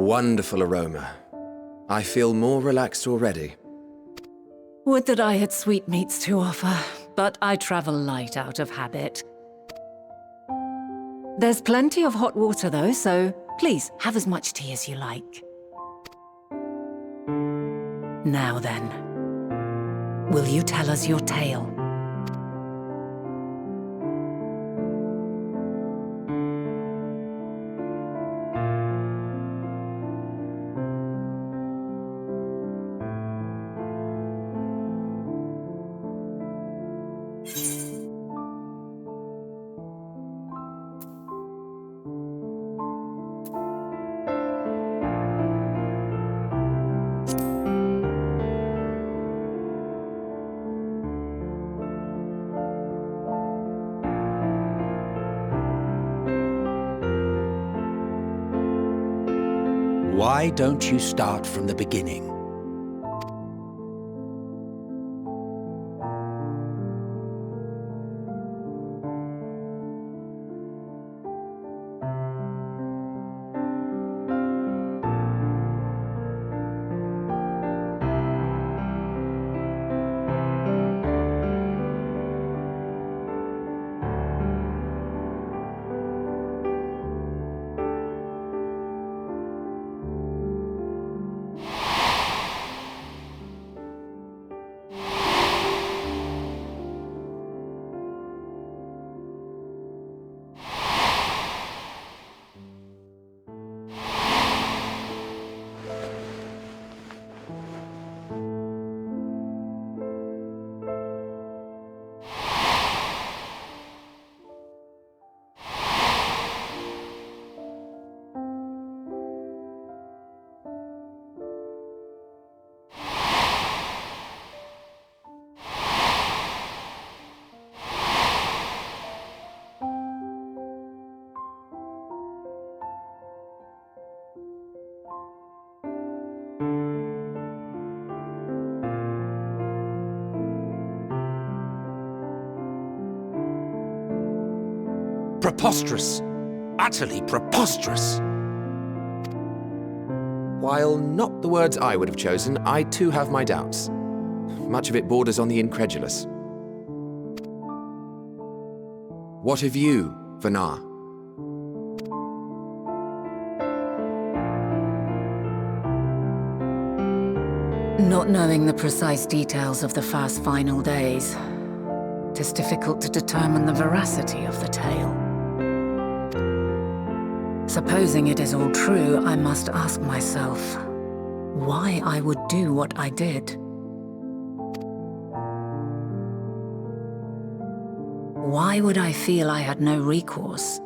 wonderful aroma. I feel more relaxed already. Would that I had sweetmeats to offer, but I travel light out of habit. There's plenty of hot water though, so please have as much tea as you like. Now then, will you tell us your tale? Why don't you start from the beginning? Preposterous! Utterly preposterous! While not the words I would have chosen, I too have my doubts. Much of it borders on the incredulous. What of you, Venat? Not knowing the precise details of the first final days, it is difficult to determine the veracity of the tale. Supposing it is all true, I must ask myself why I would do what I did. Why would I feel I had no recourse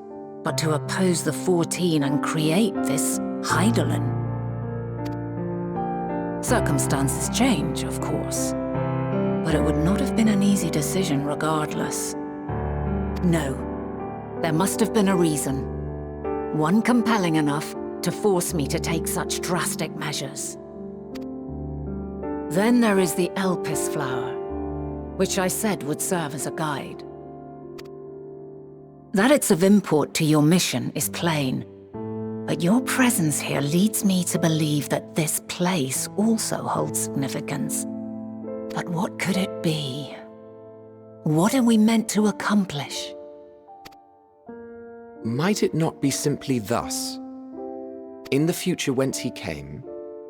but to oppose the 14 and create this Hythlodaeus? Circumstances change, of course, but it would not have been an easy decision regardless. No, there must have been a reason. One compelling enough to force me to take such drastic measures. Then there is the Elpis flower, which I said would serve as a guide. That it's of import to your mission is plain, but your presence here leads me to believe that this place also holds significance. But what could it be? What are we meant to accomplish? Might it not be simply thus? In the future whence he came,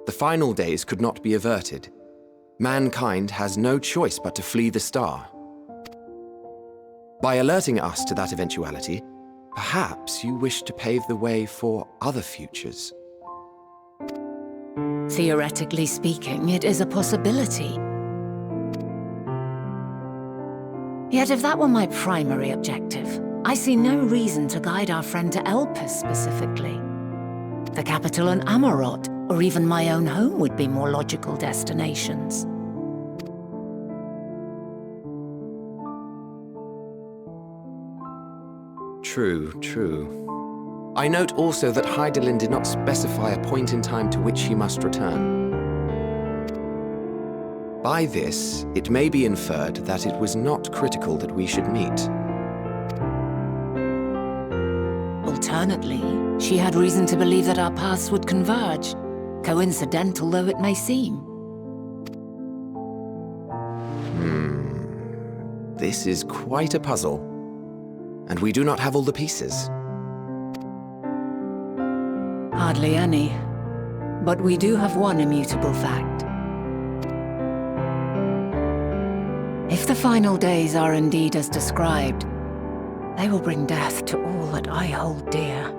the final days could not be averted. Mankind has no choice but to flee the star. By alerting us to that eventuality, perhaps you wish to pave the way for other futures. Theoretically speaking, it is a possibility. Yet if that were my primary objective, I see no reason to guide our friend to Elpis specifically. The capital and Amarot, or even my own home would be more logical destinations. True, true. I note also that Hythlodaeus did not specify a point in time to which he must return. By this, it may be inferred that it was not critical that we should meet. Alternately, she had reason to believe that our paths would converge, coincidental though it may seem. This is quite a puzzle, and we do not have all the pieces. Hardly any, but we do have one immutable fact. If the final days are indeed as described, they will bring death to all that I hold dear.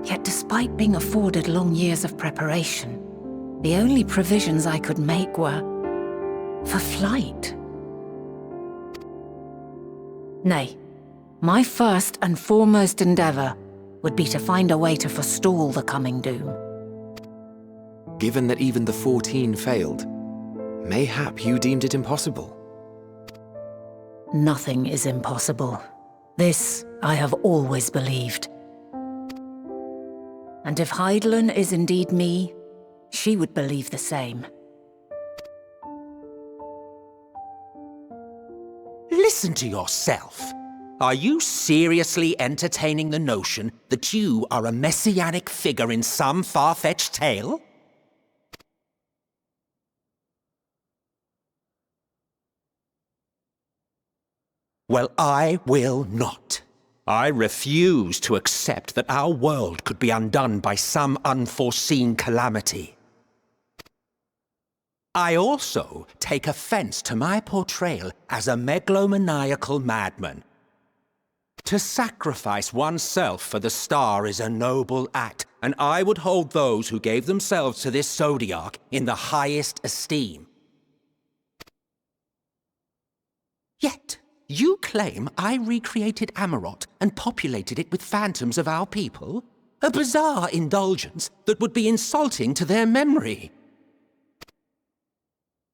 Yet despite being afforded long years of preparation, the only provisions I could make were for flight. Nay, my first and foremost endeavor would be to find a way to forestall the coming doom. Given that even the 14 failed, mayhap you deemed it impossible. Nothing is impossible. This I have always believed. And if Hythlodaeus is indeed me, she would believe the same. Listen to yourself. Are you seriously entertaining the notion that you are a messianic figure in some far-fetched tale? Well, I will not. I refuse to accept that our world could be undone by some unforeseen calamity. I also take offense to my portrayal as a megalomaniacal madman. To sacrifice oneself for the star is a noble act, and I would hold those who gave themselves to this zodiac in the highest esteem. Yet, you claim I recreated Amarot and populated it with phantoms of our people? A bizarre indulgence that would be insulting to their memory.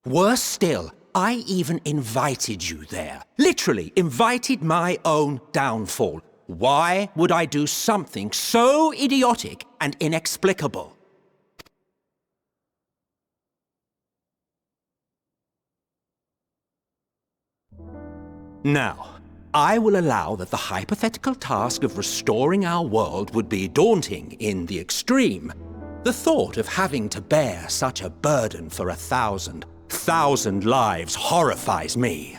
Worse still, I even invited you there. Literally invited my own downfall. Why would I do something so idiotic and inexplicable? Now, I will allow that the hypothetical task of restoring our world would be daunting in the extreme. The thought of having to bear such a burden for 1,000 lives horrifies me.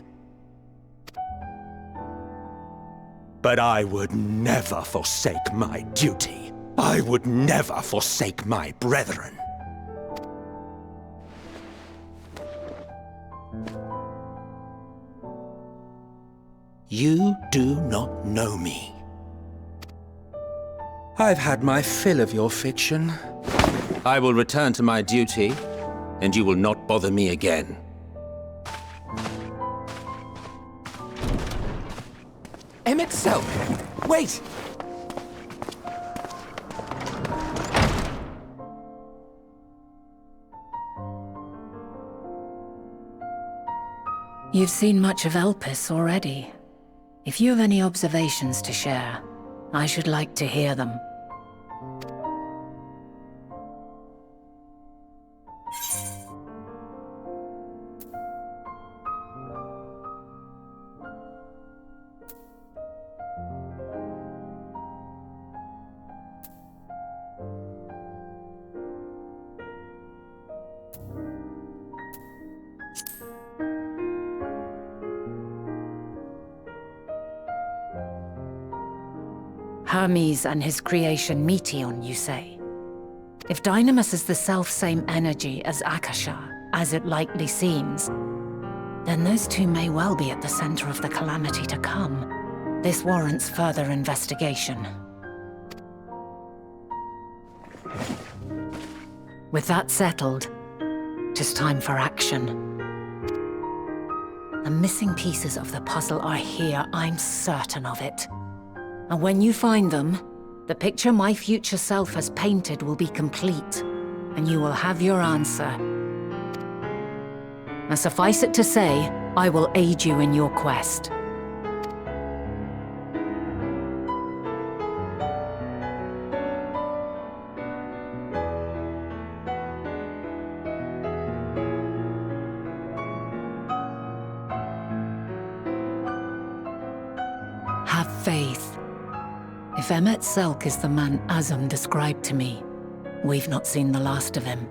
But I would never forsake my duty. I would never forsake my brethren. You do not know me. I've had my fill of your fiction. I will return to my duty, and you will not bother me again. Emet-Selch! Wait! You've seen much of Elpis already. If you have any observations to share, I should like to hear them. Hermes and his creation Meteion, you say? If Dynamis is the self-same energy as Akasha, as it likely seems, then those two may well be at the center of the calamity to come. This warrants further investigation. With that settled, tis time for action. The missing pieces of the puzzle are here, I'm certain of it. And when you find them, the picture my future self has painted will be complete, and you will have your answer. Now suffice it to say, I will aid you in your quest. Have faith. If If Emet-Selch is the man Azam described to me, we've not seen the last of him.